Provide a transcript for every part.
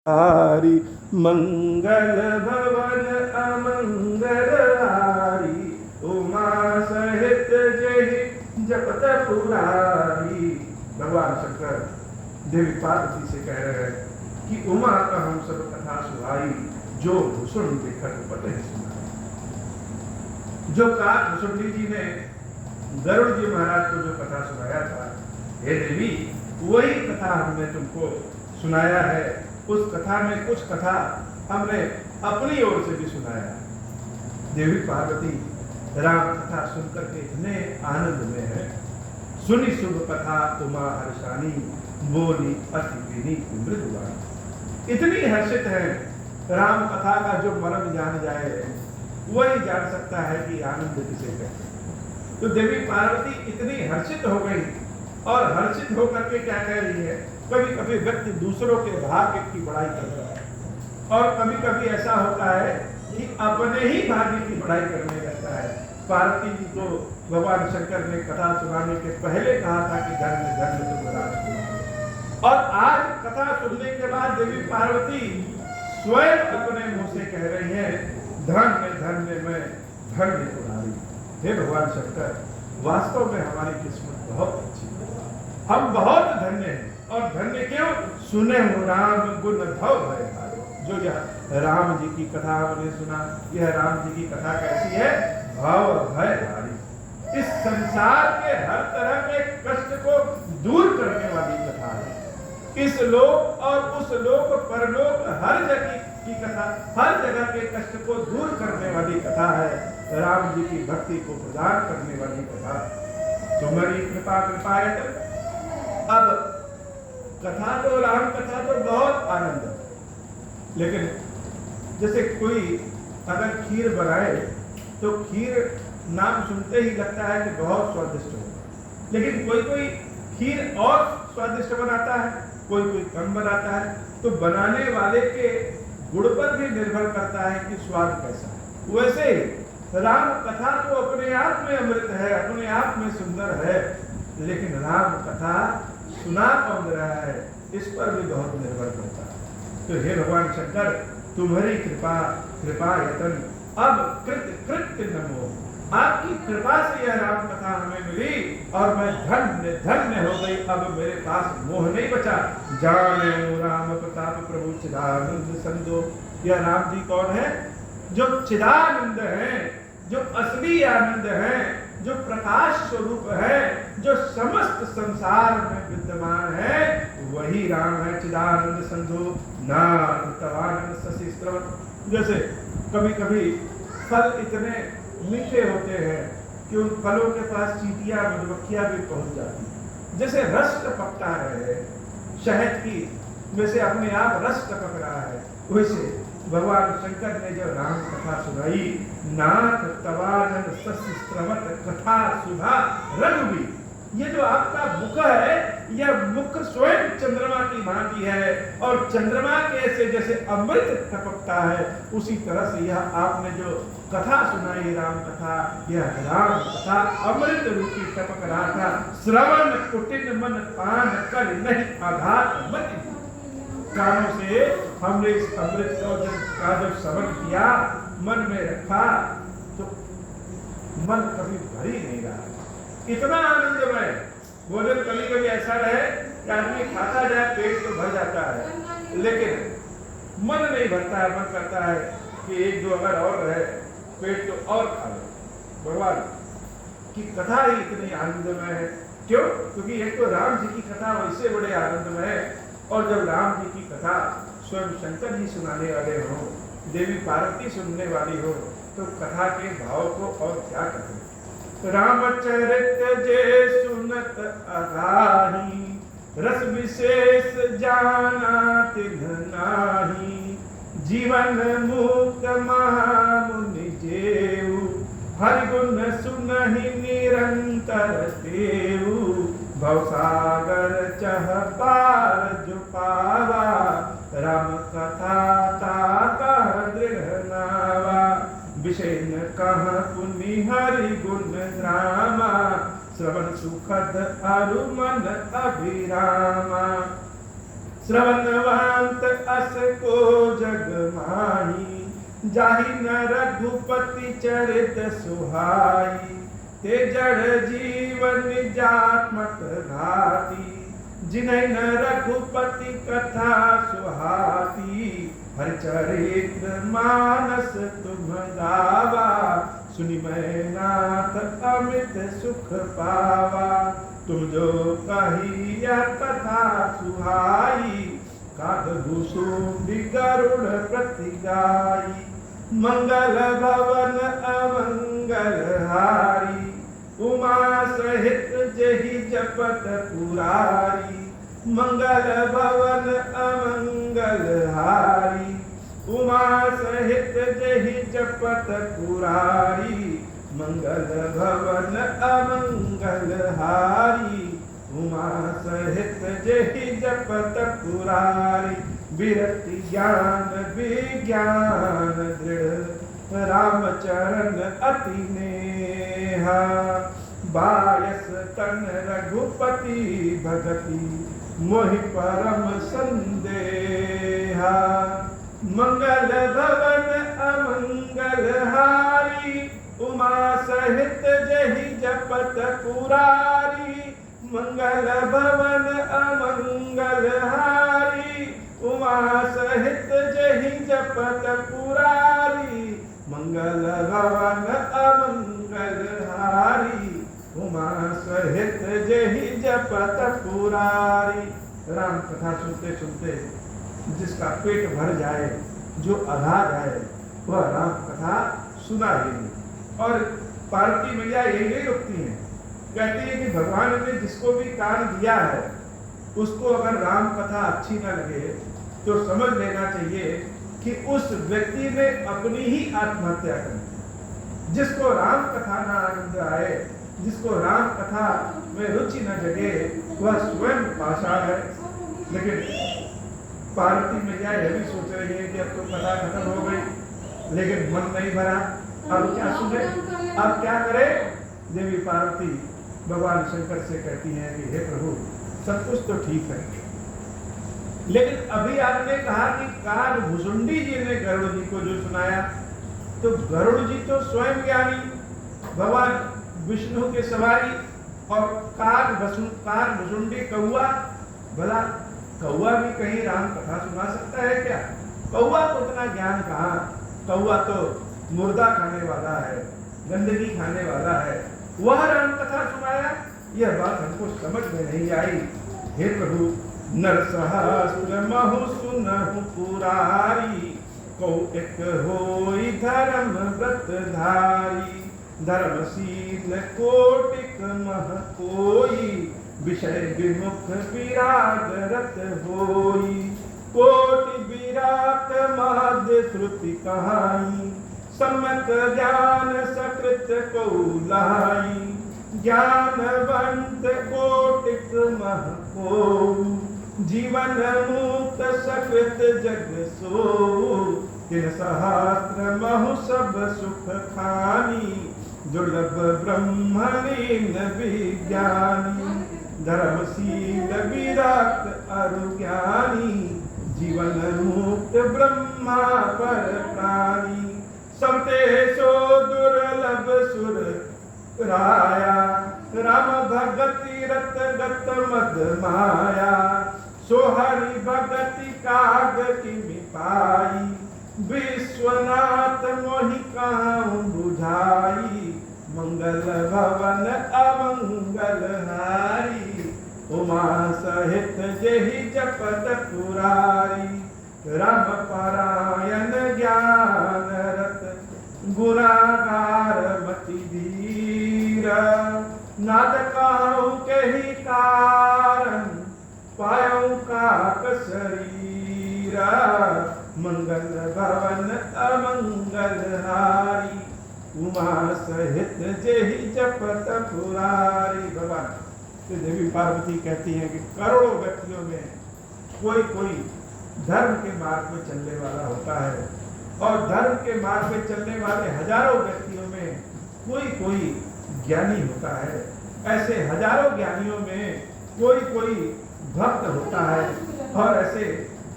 हारी मंगल भवन अमंगल हारी, उमा सहित जय जपत पुरारी। भगवान शंकर देवी पार्वती से कह रहे हैं कि उमा का हम सब कथा सुनाई, जो भुसुंड देखकर पटे सुनाई। जो काक भुसुंडी जी ने गरुड़ जी महाराज को जो कथा सुनाया था, हे देवी वही कथा हमने तुमको सुनाया है। उस कथा में कुछ कथा हमने अपनी ओर से भी सुनाया। देवी पार्वती राम कथा सुनकर के इतने आनंद में है। सुनी शुभ कथा उमा हर्षानी, बोली अति विनीत मृदुवाणी। इतनी हर्षित है, राम कथा का जो मर्म जान जाए वही जान सकता है कि आनंद किसे कहते हैं। तो देवी पार्वती इतनी हर्षित हो गई, और हर्षित होकर के क्या कह रही है, कभी कभी व्यक्ति दूसरों के भाग्य की बड़ाई करता है, और कभी कभी ऐसा होता है कि अपने ही भाग्य की बड़ाई करने लगता है। पार्वती जी को भगवान शंकर ने कथा सुनाने के पहले कहा था कि धन्य धन्य तुम राजकुमार, और आज कथा सुनने के बाद देवी पार्वती स्वयं अपने मुंह से कह रही है, धन्य धन्य मैं धन्य तुम्हारी। हे भगवान शंकर, वास्तव में हमारी किस्मत बहुत अच्छी है, हम बहुत धन्य हैं। और धन्य क्यों? सुने हो राम गुण धव भय। जो यह राम जी की कथा हमने सुना, यह राम जी की कथा कैसी है? भाव भय भारी। इस संसार के हर तरह के कष्ट को दूर करने वाली कथा है। इस लोक और उस लोक परलोक हर जगह की कथा, हर जगह के कष्ट को दूर करने वाली कथा है। राम जी की भक्ति को प्रदान करने वाली कथा। तुम्हारी कृपा कृपायत। अब कथा तो राम कथा तो बहुत आनंद है, लेकिन जैसे कोई अगर खीर बनाए तो खीर नाम सुनते ही लगता है कि बहुत स्वादिष्ट होगा, लेकिन कोई कोई खीर और स्वादिष्ट बनाता है, कोई कोई कम बनाता है। तो बनाने वाले के गुण पर भी निर्भर करता है कि स्वाद कैसा है। वैसे राम कथा तो अपने आप में अमृत है, अपने आप में सुंदर है, लेकिन राम कथा सुना कौन रहा है इस पर भी बहुत निर्भर करता है। तो हे भगवान शंकर, तुम्हारी कृपा कृपा यतन अब कृत्य नमो। आपकी कृपा से यह राम कथा हमें मिली और मैं धन्य धन्य हो गई। अब मेरे पास मोह नहीं बचा। जाने राम प्रताप प्रभु चिदानंद संदो। यह राम जी कौन है? जो चिदानंद है, जो असली आनंद है, जो प्रकाश स्वरूप है, जो समस्त संसार में विद्यमान है, वही राम है। चिदानंद संधो नाथ तवानंद शशि स्रवत। जैसे कभी कभी फल इतने मीठे होते हैं कि उन फलों के पास चींटियां मधुमक्खियां भी पहुंच जाती हैं। जैसे रस टपकता है शहद की, वैसे अपने आप रस टपक रहा है। वैसे भगवान शंकर ने जो राम कथा सुनाई, नाथ तवानंद शशि स्रवत कथा सुधा रघुबी। ये जो आपका मुख है, यह मुख स्वयं चंद्रमा की भांति है, और चंद्रमा के से जैसे अमृत टपकता है, उसी तरह से यह आपने जो कथा सुनाई राम कथा, यह राम कथा अमृत रूपी टपक रहा था। श्रवण कुटिन मन पान कर नहीं आघात मत। कानों से हमने इस अमृत का जब श्रवण किया, मन में रखा, तो मन कभी भर ही नहीं रहा। इतना आनंदमय भोजन कभी कभी ऐसा रहे कि आदमी खाता जाए, पेट तो भर जाता है, लेकिन मन नहीं भरता है। मन करता है कि एक दो अगर और रहे, पेट तो और खा ले। भगवान की कथा ही इतनी आनंदमय है। क्यों? क्योंकि एक तो राम जी की कथा वैसे बड़े आनंदमय है, और जब राम जी की कथा स्वयं शंकर जी सुनाने वाले हो, देवी पार्वती सुनने वाली हो, तो कथा के भाव को और क्या कहें। रामचरित जे सुनत अगाही, रस विशेष जाना तिन्ह नाही। जीवन मुक्त महामुनि जेऊ, हरि गुण सुनहि निरंतर तेऊ। भवसागर चह पार जो पावा, राम कथा ताका दृढ़ नावा। विषय न कह पुनि हरि गुण रामा, श्रवण सुखद अरु मन अभिरामा। श्रवणवंत अस को जग माही, जाहि न रघुपति चरित सुहाई। ते जड़ जीवन निजात्मक घाती, जिन्हें न रघुपति कथा सुहाती। हरिचरित्र मानस तुम गावा, सुनि मैं नाथ अमित सुख पावा। तुम जो कही यह कथा सुहाई, काकभूषुंडी गरुड़ प्रति गाई। मंगल भवन अमंगल हारी, उमा सहित जेहि जपत पुरारी। मंगल भवन अमंगल हारी, उमा सहित जेहि जपत पुरारी। मंगल भवन अमंगल हारी, उमा सहित जेहि जपत पुरारी। विरति ज्ञान विज्ञान दृढ़, रामचरण अति नेहा। बायस तन रघुपति भगति, मोहि परम संदेहा। मंगल भवन अमंगल हारी, उमा सहित जेहि जपत पुरारी। मंगल भवन अमंगल हारी, उमा सहित जेहि जपत पुरारी। मंगल भवन अमंगल हारी, उमा सहित जेहि जपत पुरारी। राम कथा सुनते सुनते जिसका पेट भर जाए, जो अधा जाए, वह राम कथा सुना ही नहीं। और पार्वती मैया यही नहीं रुकती हैं, कहती है कि भगवान ने जिसको भी कान दिया है, उसको अगर राम कथा अच्छी न लगे तो समझ लेना चाहिए कि उस व्यक्ति ने अपनी ही आत्महत्या कर। जिसको राम कथा न आनंद आए, जिसको राम कथा में रुचि न जगे, वह स्वयं पाषाण है। लेकिन पार्वती मैया यह भी सोच रही है कि अब तो कथा खत्म हो गई, लेकिन मन नहीं भरा, अब क्या सुने, अब क्या करे। देवी पार्वती भगवान शंकर से कहती हैं कि हे प्रभु, सब कुछ तो ठीक है, लेकिन अभी आपने कहा कि काकभूषुंडी जी ने गरुड़ जी को जो सुनाया, तो गरुड़ जी तो स्वयं ज्ञानी, भगवान विष्णु के सवारी, और काकभूषुंडी कौआ, भला कौआ भी कहीं राम कथा सुना सकता है क्या? कौआ को इतना ज्ञान कहाँ? कौआ तो मुर्दा खाने वाला है, गंदगी खाने वाला है, वह राम कथा सुनाया। यह बात हमको समझ में नहीं आई। हे प्रभु, नर सहस्त्र महु सुनहु पुरारी, कौ एक होई धर्म व्रत धारी। धर्मशील कोटिक मह कोई, विषय विमुख विराग रत होई। कोटि विराट माध्य श्रुति कहाई, सम्यक ज्ञान सकृत को लाई। ज्ञानवंत कोटिक मह कोई, जीवन मुक्त सकृत जग सो। तिन सहस्त्र महु सब सुख खानी, दुर्लभ ब्रह्मलीन विज्ञानी। धर्मशील विराट अरु ज्ञानी, जीवन मुक्त ब्रह्मा पर प्राणी। सबते सो दुर्लभ सुर राया, राम भगति रत गत मद माया। सो हरि भगति काग किमि पाई, विश्वनाथ मोहि कहूँ बुझाई। मंगल भवन अमंगल हारी, उमा सहित जेहि जपत पुरारी। राम परायण ज्ञान रत, गुणागार मति धीर। नाद कहूँ केहि कारण, पायऊ काक शरीर। मंगल भवन अमंगल हारी, उमा सहित जेहि जपत पुरारी। भगवान तो देवी पार्वती कहती हैं कि करोड़ों व्यक्तियों में कोई कोई धर्म के मार्ग में चलने वाला होता है, और धर्म के मार्ग में चलने वाले हजारों व्यक्तियों में कोई कोई ज्ञानी होता है। ऐसे हजारों ज्ञानियों में कोई कोई भक्त होता है, और ऐसे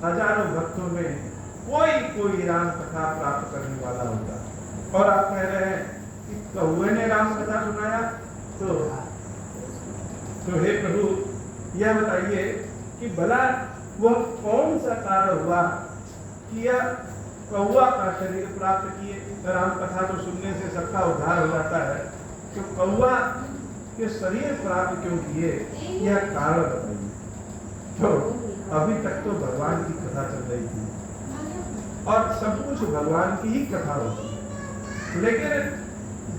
हजारों भक्तों में कोई राम कथा प्राप्त करने वाला होगा। और आप कह रहे हैं कि कौवे ने राम कथा सुनाया, तो हे प्रभु यह बताइए कि भला वह कौन सा कारण हुआ कि यह कौवा का शरीर प्राप्त किए। राम कथा तो सुनने से सबका उद्धार हो जाता है, तो कौवा के शरीर प्राप्त क्यों किए, यह कारण बताइए। तो अभी तक तो भगवान की कथा चल रही थी और सब कुछ भगवान की ही कथा होती है, लेकिन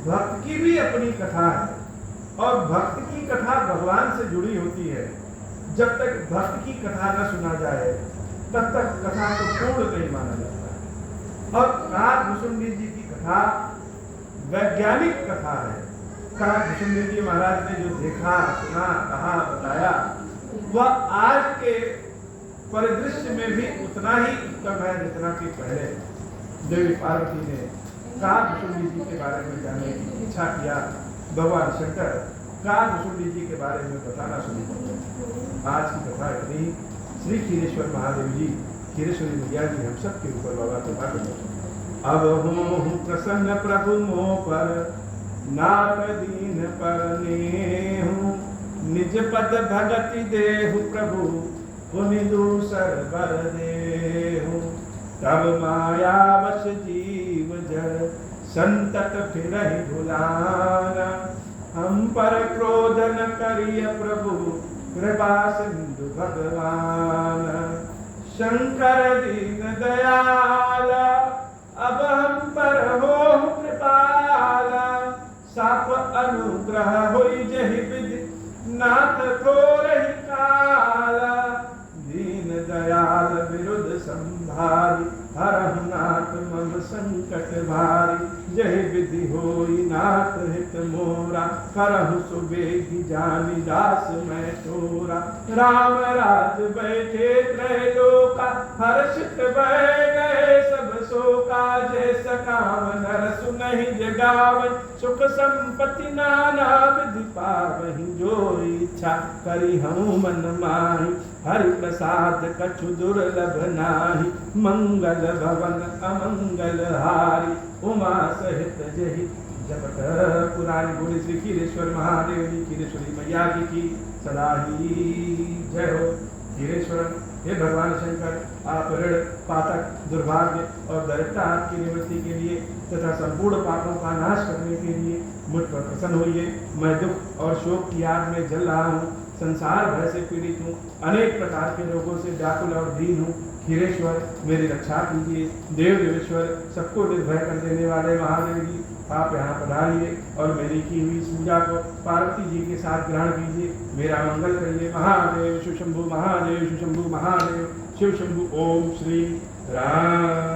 भक्त की भी अपनी कथा है और भक्त की कथा भगवान से जुड़ी होती है। जब तक भक्त की कथा न सुना जाए तब तक कथा को पूर्ण नहीं माना जाता है। और काकभूषुंडी जी की कथा वैज्ञानिक कथा है। काकभूषुंडी जी महाराज ने जो देखा, सुना, कहा, बताया, वह आज के परिदृश्य में भी उतना ही उत्तम है जितना कि पहले देवी पार्वती ने काकभूषुंडी जी के बारे में जानने की इच्छा किया। भगवान शंकर काकभूषुंडी जी के बारे में बताना शुरू कर दिया। आज की कथा इतनी। श्री क्षीरेश्वर महादेव जी, क्षीरेश्वरी मैया जी हम सब के ऊपर बाबा कृपा करें। अब हूँ प्रसन्न प्रभु मोह पर, नाथ दीन पर नेहु, निज पद भगति देहु प्रभु, पुनि दूसर बर देहु। तब माया वश जीव जड़, संतत फिरहि भुलाना, हम पर क्रोध न करिय प्रभु, कृपा सिंधु भगवान। शंकर दीन दयाल, अब हम पर हो कृपाला, साप अनुग्रह होई जहि विधि, नाथ थोरहि काला। दीन दयाल विरुद्ध संभारी, हरहु नाथ मम संकट भारी। जहि विधि होई नाथ हित मोरा, करहु सुबेगी जानी दास मैं तोरा। राम राज बैठे त्रैलोका, हर्षित भय गए सब शोका। जैस काम नर सुनहि जगावै, सुख संपत्ति नाना विधि पावहि। जो इच्छा करी हूँ मन माहि, हरि प्रसाद कछु दुर्लभ नाही। मंगल भवन अमंगल हारी, उमा सहित जहि जपत पुरारी। बोले श्री क्षीरेश्वर महादेव जी, क्षीरेश्वरी मैया जी की सदा ही जय हो। क्षीरेश्वर हे भगवान शंकर, आप ऋण, पातक, दुर्भाग्य और दरिद्रता की निवृत्ति के लिए तथा संपूर्ण पापों का नाश करने के लिए मुझ पर प्रसन्न होइए। मैं दुख और शोक की आग में जल रहा हूँ, संसार भय से पीड़ित हूँ, अनेक प्रकार के रोगों से व्याकुल और दीन हूँ। क्षीरेश्वर मेरी रक्षा कीजिए। देव देवेश्वर, सबको निर्भय कर देने वाले महादेव जी, आप यहाँ पधारिए और मेरी की हुई पूजा को पार्वती जी के साथ ग्रहण कीजिए। मेरा मंगल करिए। महादेव शिव शंभु, महादेव शिव शंभु, महादेव शिव शंभु। ओम श्री राम